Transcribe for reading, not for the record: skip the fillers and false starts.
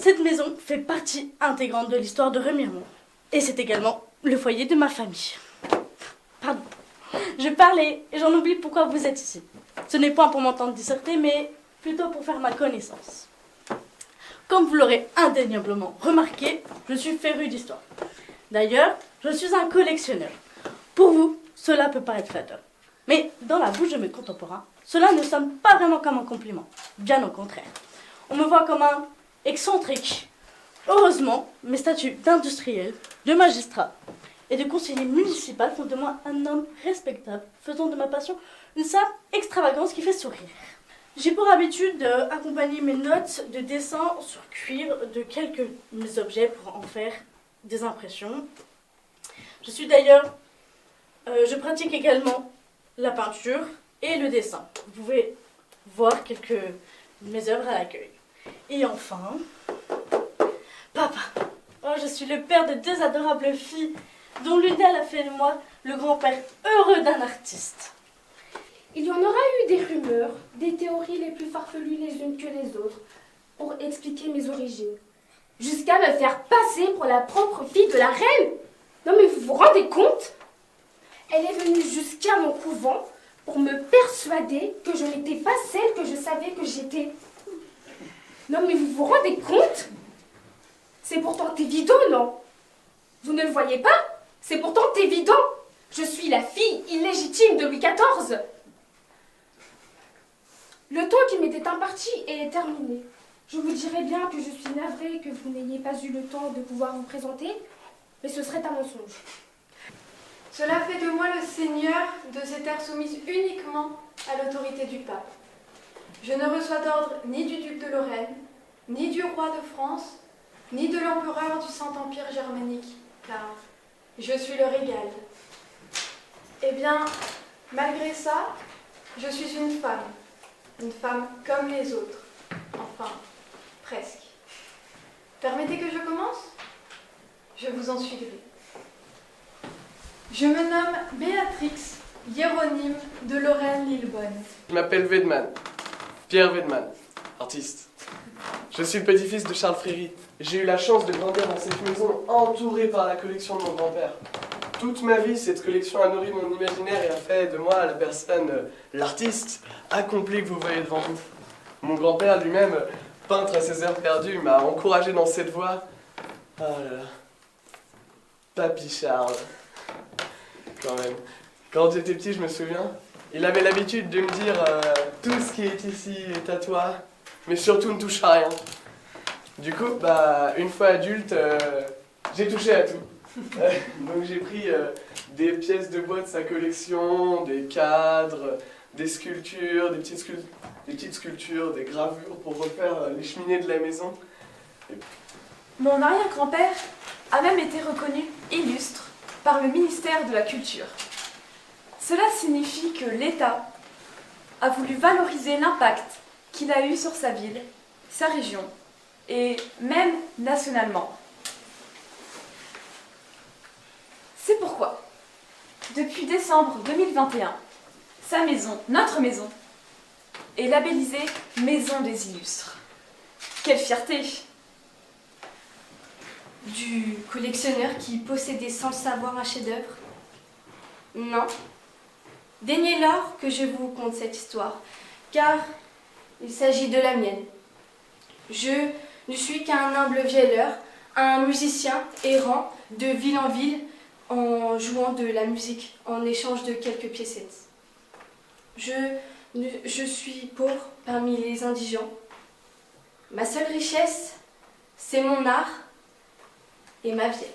Cette maison fait partie intégrante de l'histoire de Remiremont. Et c'est également le foyer de ma famille. Pardon. Je parlais et j'en oublie pourquoi vous êtes ici. Ce n'est point pour m'entendre disserter, mais plutôt pour faire ma connaissance. Comme vous l'aurez indéniablement remarqué, je suis féru d'histoire. D'ailleurs, je suis un collectionneur. Pour vous, cela peut paraître flatteur. Mais dans la bouche de mes contemporains, cela ne sonne pas vraiment comme un compliment. Bien au contraire. On me voit comme un excentrique. Heureusement, mes statuts d'industriel, de magistrat et de conseiller municipal font de moi un homme respectable, faisant de ma passion une simple extravagance qui fait sourire. J'ai pour habitude d'accompagner mes notes de dessin sur cuir de quelques objets pour en faire des impressions. Je pratique également la peinture et le dessin. Vous pouvez voir quelques de mes œuvres à l'accueil. Et enfin, papa. Oh, je suis le père de deux adorables filles, dont l'une d'elles a fait de moi le grand-père heureux d'un artiste. Il y en aura eu des rumeurs, des théories les plus farfelues les unes que les autres, pour expliquer mes origines. Jusqu'à me faire passer pour la propre fille de la reine. Non mais vous vous rendez compte? Elle est venue jusqu'à mon couvent pour me persuader que je n'étais pas celle que je savais que j'étais. Non mais vous vous rendez compte? C'est pourtant évident, non? Vous ne le voyez pas? C'est pourtant évident. Je suis la fille illégitime de Louis XIV. Le temps qui m'était imparti est terminé. Je vous dirais bien que je suis navrée que vous n'ayez pas eu le temps de pouvoir vous présenter, mais ce serait un mensonge. Cela fait de moi le seigneur de ces terres soumises uniquement à l'autorité du pape. Je ne reçois d'ordre ni du duc de Lorraine, ni du roi de France, ni de l'empereur du Saint-Empire germanique, car je suis leur égal. Eh bien, malgré ça, je suis une femme comme les autres, enfin, presque. Permettez que je commence? Je vous en suis gré. Je me nomme Béatrix Hieronyme de Lorraine-l'Île-Bonne. Je m'appelle Wedman, Pierre Wedman, artiste. Je suis le petit-fils de Charles Fréry. J'ai eu la chance de grandir dans cette maison entourée par la collection de mon grand-père. Toute ma vie, cette collection a nourri mon imaginaire et a fait de moi la personne, l'artiste accompli que vous voyez devant vous. Mon grand-père lui-même, peintre à ses heures perdues, m'a encouragé dans cette voie. Oh là là. Papy Charles. Quand même. Quand j'étais petit, je me souviens, il avait l'habitude de me dire tout ce qui est ici est à toi, mais surtout ne touche à rien. Du coup, une fois adulte, j'ai touché à tout. Donc j'ai pris des pièces de bois de sa collection, des cadres, des sculptures, des petites sculptures, des gravures pour refaire les cheminées de la maison. Mon arrière-grand-père a même été reconnu illustre par le ministère de la Culture. Cela signifie que l'État a voulu valoriser l'impact qu'il a eu sur sa ville, sa région et même nationalement. C'est pourquoi, depuis décembre 2021, sa maison, notre maison, est labellisée Maison des Illustres. Quelle fierté! Du collectionneur qui possédait sans le savoir un chef-d'œuvre? Non. Daignez lors que je vous conte cette histoire, car il s'agit de la mienne. Je ne suis qu'un humble vielleur, un musicien errant de ville en ville en jouant de la musique en échange de quelques piécettes. Je suis pauvre parmi les indigents. Ma seule richesse, c'est mon art et ma vieille.